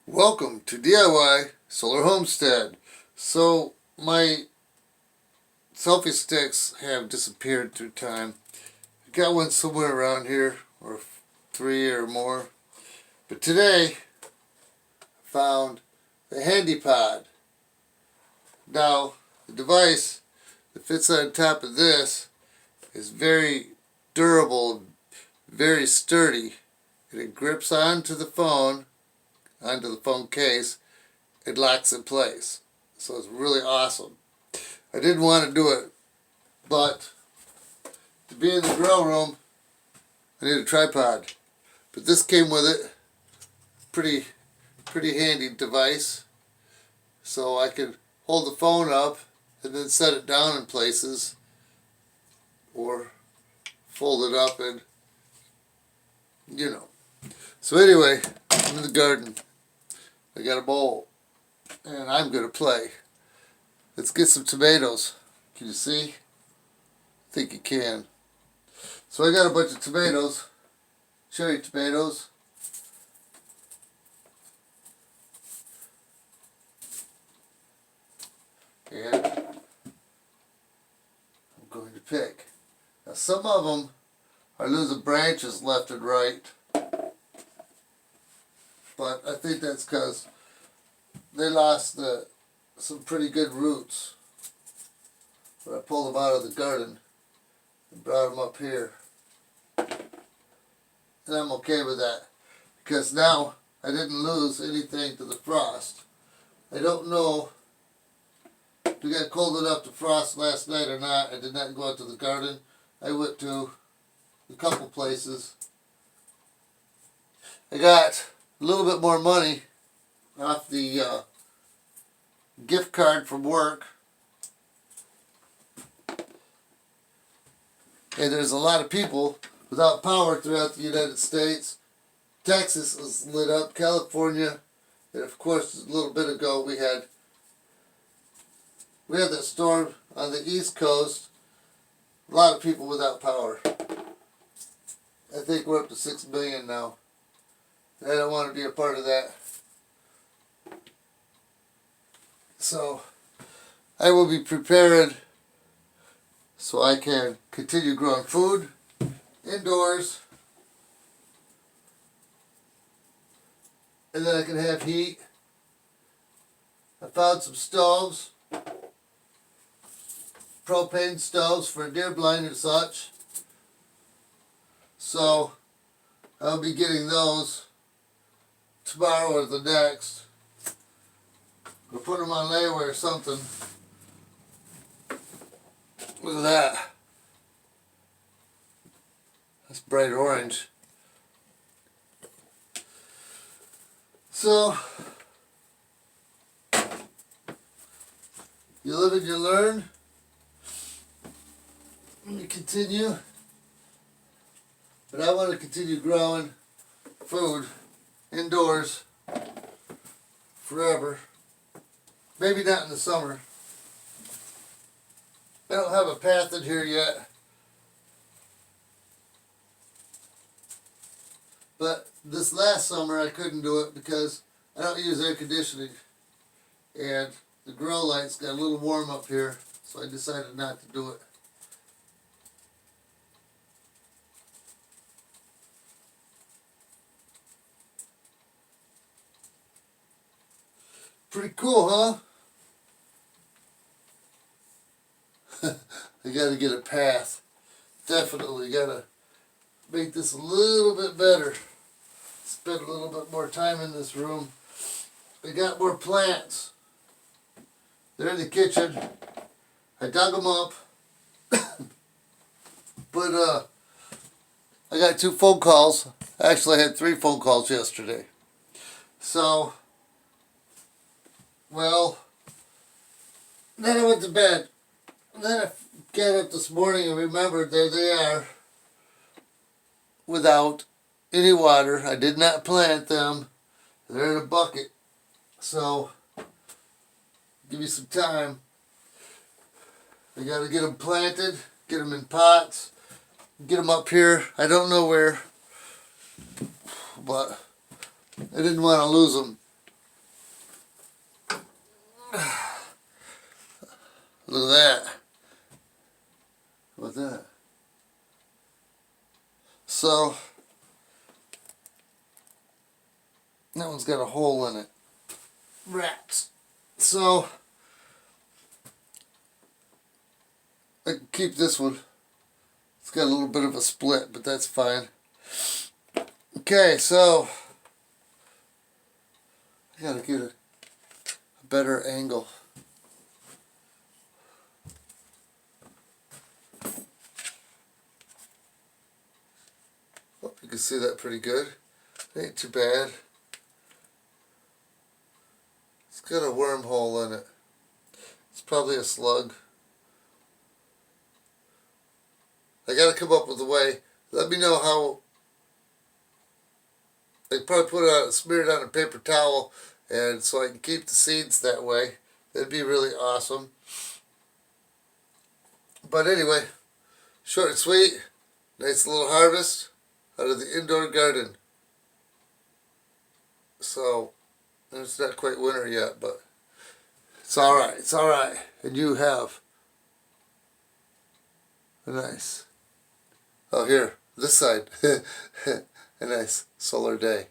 Welcome to DIY Solar Homestead. So my selfie sticks have disappeared through time. I got one somewhere around here, or three or more. But today I found the Handy Pod. Now the device that fits on top of this is very durable, very sturdy, and it grips onto the phone case. It locks in place. So it's really awesome. I didn't want to do it, but to be in the grill room, I need a tripod. But this came with it. Pretty handy device. So I could hold the phone up and then set it down in places, or fold it up and, So anyway, I'm in the garden. I got a bowl, and I'm going to play. Let's get some tomatoes. Can you see? I think you can. So I got a bunch of tomatoes, cherry tomatoes. And I'm going to pick. Now some of them are losing branches left and right. But I think that's because they lost some pretty good roots. But I pulled them out of the garden and brought them up here. And I'm okay with that, because now I didn't lose anything to the frost. I don't know if it got cold enough to frost last night or not. I did not go out to the garden. I went to a couple places. I got a little bit more money off the gift card from work. And there's a lot of people without power throughout the United States. Texas is lit up, California, and of course a little bit ago we had that storm on the East Coast. A lot of people without power. I think we're up to 6 million now. I don't want to be a part of that. So I will be prepared so I can continue growing food indoors, and then I can have heat. I found some stoves, propane stoves for a deer blind and such. So I'll be getting those tomorrow or the next. We'll put them on layaway or something. Look at that. That's bright orange. So, you live and you learn. And you continue. But I want to continue growing food indoors forever. Maybe not in the summer. I don't have a path in here yet. But this last summer I couldn't do it because I don't use air conditioning. And the grow lights got a little warm up here, so I decided not to do it. Pretty cool, huh? I gotta get a path. Definitely gotta make this a little bit better. Spend a little bit more time in this room. I got more plants. They're in the kitchen. I dug them up. But I got 2 phone calls. Actually, I had 3 phone calls yesterday. So, well, then I went to bed. Then I got up this morning and remembered there they are, without any water. I did not plant them. They're in a bucket. So, give me some time. I got to get them planted, get them in pots, get them up here. I don't know where, but I didn't want to lose them. Look at that. Look at that. So, that one's got a hole in it. Rats. So, I can keep this one. It's got a little bit of a split, but that's fine. Okay, so I gotta get a better angle. Hope you can see that pretty good. Ain't too bad. It's got a wormhole in it. It's probably a slug. I gotta come up with a way. Let me know how. I could probably put it on, smear it on a paper towel, and so I can keep the seeds that way. That'd be really awesome. But anyway, short and sweet, nice little harvest out of the indoor garden. So it's not quite winter yet, but it's all right. It's all right, and you have a nice. Oh, here, this side, a nice solar day.